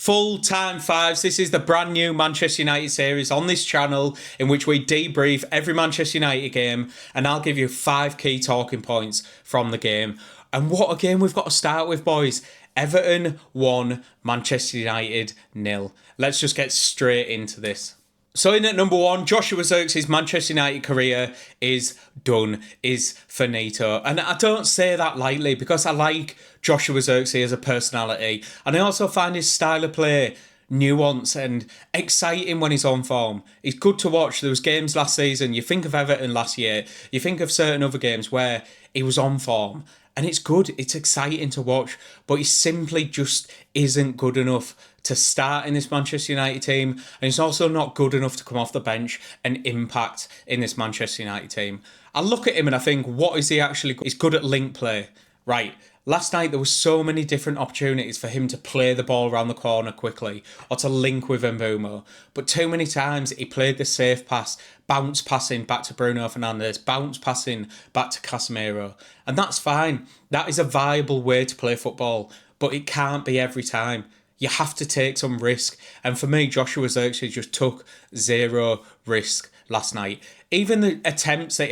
Full time fives. This is the brand new Manchester United series on this channel in which we debrief every Manchester United game and I'll give you 5 key talking points from the game. And what a game we've got to start with, boys. Everton 1, Manchester United 0. Let's just get straight into this. So in at number 1, Joshua Zirkzee Manchester United career is done, is finito. And I don't say that lightly because I like Joshua Zirkzee as a personality. And I also find his style of play nuanced and exciting when he's on form. He's good to watch. There was games last season. You think of Everton last year. You think of certain other games where he was on form. And it's good. It's exciting to watch. But he simply just isn't good enough to start in this Manchester United team. And he's also not good enough to come off the bench and impact in this Manchester United team. I look at him and I think, what is he actually good? He's good at link play. Right. Last night, there were so many different opportunities for him to play the ball around the corner quickly or to link with Mbeumo. But too many times, he played the safe pass, bounce passing back to Bruno Fernandes, bounce passing back to Casemiro. And that's fine. That is a viable way to play football. But it can't be every time. You have to take some risk. And for me, Joshua Zirkzee just took zero risk last night. Even the attempts that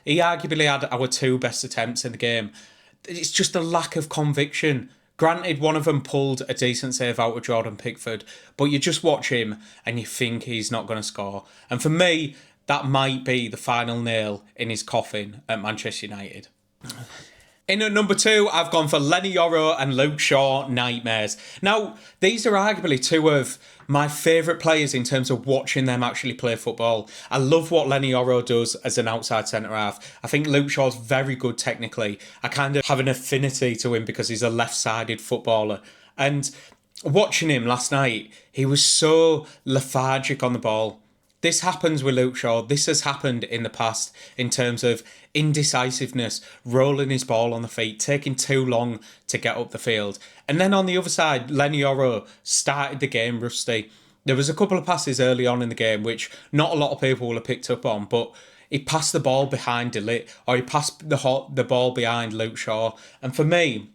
he arguably had our 2 best attempts in the game. It's just a lack of conviction. Granted, one of them pulled a decent save out of Jordan Pickford, but you just watch him and you think he's not going to score. And for me, that might be the final nail in his coffin at Manchester United. In at number 2, I've gone for Lenny Yoro and Luke Shaw nightmares. Now, these are arguably 2 of my favourite players in terms of watching them actually play football. I love what Lenny Yoro does as an outside centre-half. I think Luke Shaw's very good technically. I kind of have an affinity to him because he's a left-sided footballer. And watching him last night, he was so lethargic on the ball. This happens with Luke Shaw. This has happened in the past in terms of indecisiveness, rolling his ball on the feet, taking too long to get up the field. And then on the other side, Lenny Yoro started the game rusty. There was a couple of passes early on in the game which not a lot of people will have picked up on, but he passed the ball behind De Ligt or he passed the ball behind Luke Shaw. And for me,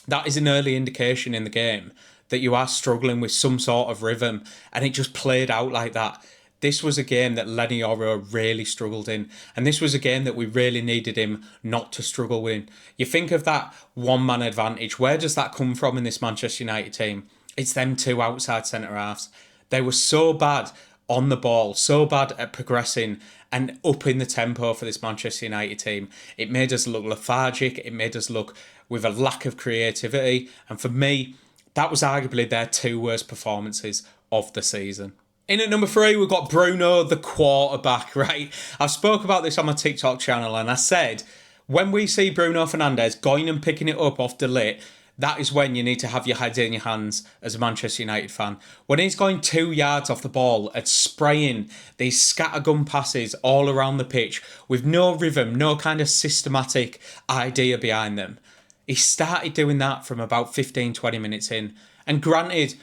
that is an early indication in the game that you are struggling with some sort of rhythm, and it just played out like that. This was a game that Lenny Yoro really struggled in. And this was a game that we really needed him not to struggle in. You think of that one-man advantage. Where does that come from in this Manchester United team? It's them 2 outside centre-halves. They were so bad on the ball, so bad at progressing and upping the tempo for this Manchester United team. It made us look lethargic. It made us look with a lack of creativity. And for me, that was arguably their 2 worst performances of the season. In at number 3, we've got Bruno, the quarterback, right? I spoke about this on my TikTok channel and I said, when we see Bruno Fernandes going and picking it up off De Ligt, that is when you need to have your head in your hands as a Manchester United fan. When he's going 2 yards off the ball and spraying these scattergun passes all around the pitch with no rhythm, no kind of systematic idea behind them. He started doing that from about 15-20 minutes in. And granted,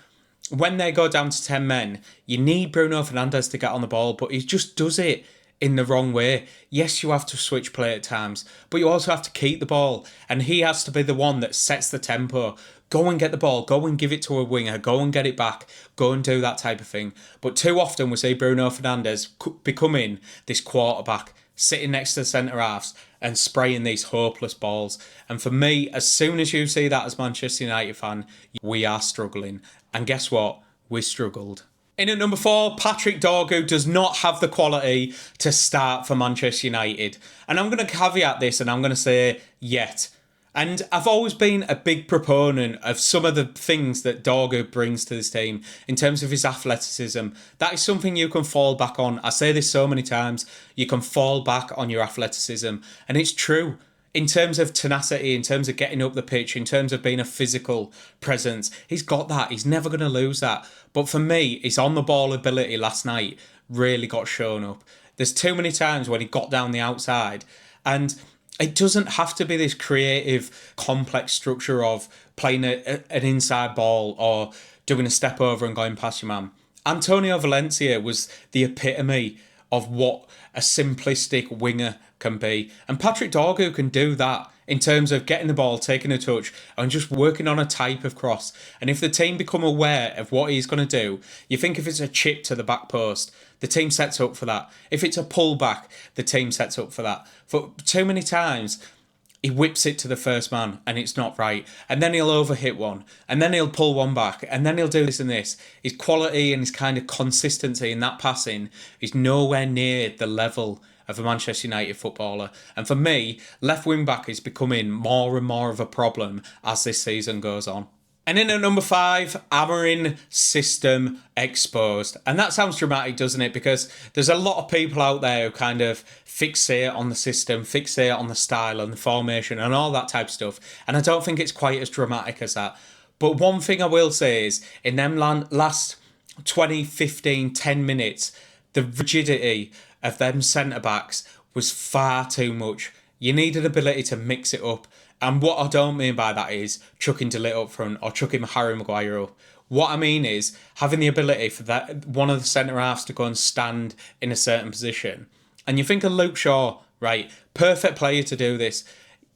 when they go down to 10 men, you need Bruno Fernandes to get on the ball, but he just does it in the wrong way. Yes, you have to switch play at times, but you also have to keep the ball, and he has to be the one that sets the tempo. Go and get the ball, go and give it to a winger, go and get it back, go and do that type of thing. But too often we see Bruno Fernandes becoming this quarterback, sitting next to the centre-halves and spraying these hopeless balls. And for me, as soon as you see that as Manchester United fan, we are struggling. And guess what? We struggled. In at number 4, Patrick Dorgu does not have the quality to start for Manchester United. And I'm going to caveat this and I'm going to say yet. And I've always been a big proponent of some of the things that Dorgu brings to this team in terms of his athleticism. That is something you can fall back on. I say this so many times. You can fall back on your athleticism. And it's true. In terms of tenacity, in terms of getting up the pitch, in terms of being a physical presence, he's got that. He's never going to lose that. But for me, his on-the-ball ability last night really got shown up. There's too many times when he got down the outside and it doesn't have to be this creative, complex structure of playing an inside ball or doing a step over and going past your man. Antonio Valencia was the epitome of what a simplistic winger can be. And Patrick Dorgu can do that in terms of getting the ball, taking a touch, and just working on a type of cross. And if the team become aware of what he's going to do, you think if it's a chip to the back post, the team sets up for that. If it's a pull back, the team sets up for that. For too many times, he whips it to the first man and it's not right. And then he'll overhit one. And then he'll pull one back. And then he'll do this and this. His quality and his kind of consistency in that passing is nowhere near the level of a Manchester United footballer. And for me, left wing back is becoming more and more of a problem as this season goes on. And in at number 5, Amorim system exposed. And that sounds dramatic, doesn't it? Because there's a lot of people out there who kind of fixate on the system, fixate on the style and the formation and all that type of stuff. And I don't think it's quite as dramatic as that. But one thing I will say is, in them last 20, 15, 10 minutes, the rigidity of them centre-backs was far too much. You need an ability to mix it up. And what I don't mean by that is chucking De Ligt up front or chucking Harry Maguire up. What I mean is having the ability for that one of the centre-halves to go and stand in a certain position. And you think of Luke Shaw, right? Perfect player to do this.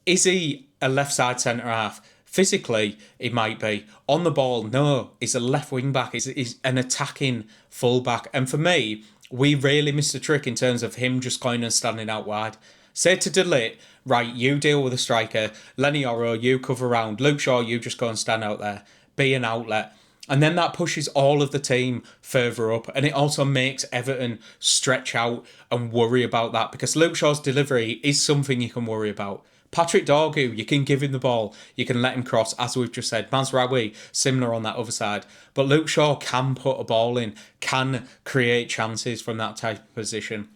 Is he a left-side centre-half? Physically, he might be. On the ball, no. He's a left wing-back. He's an attacking full-back. And for me, we really missed the trick in terms of him just going and standing out wide. Say to De Ligt, right, you deal with the striker. Lenny Oro, you cover around. Luke Shaw, you just go and stand out there. Be an outlet. And then that pushes all of the team further up. And it also makes Everton stretch out and worry about that. Because Luke Shaw's delivery is something you can worry about. Patrick Dorgu, you can give him the ball. You can let him cross, as we've just said. Mazraoui, similar on that other side. But Luke Shaw can put a ball in, can create chances from that type of position.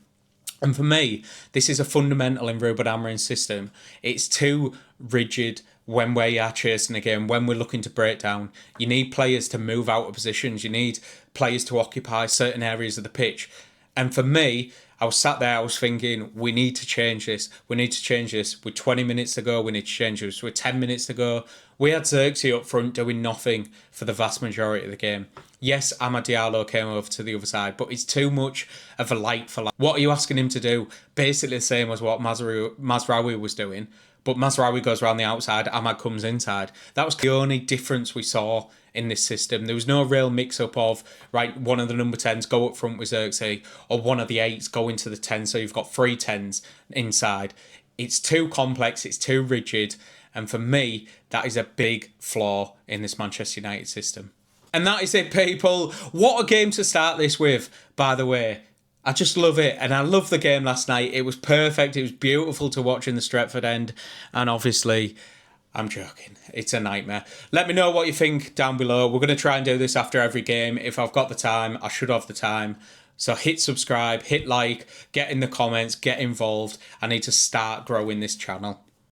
And for me, this is a fundamental in Ruben Amorim's system. It's too rigid when we are chasing a game, when we're looking to break down. You need players to move out of positions. You need players to occupy certain areas of the pitch. And for me, I was sat there, I was thinking, we need to change this. We need to change this. With 20 minutes to go, we need to change this. With 10 minutes to go, we had Xerxes up front doing nothing for the vast majority of the game. Yes, Amad Diallo came over to the other side, but it's too much of a light for light. What are you asking him to do? Basically the same as what Mazraoui was doing. But Mazraoui goes around the outside, Amad comes inside. That was the only difference we saw in this system. There was no real mix-up of, right, one of the number 10s go up front with Xerxes, or one of the 8s go into the 10, so you've got 3 10s inside. It's too complex, it's too rigid, and for me, that is a big flaw in this Manchester United system. And that is it, people. What a game to start this with, by the way. I just love it, and I love the game last night. It was perfect. It was beautiful to watch in the Stretford end, and obviously, I'm joking. It's a nightmare. Let me know what you think down below. We're going to try and do this after every game. If I've got the time, I should have the time. So hit subscribe, hit like, get in the comments, get involved. I need to start growing this channel.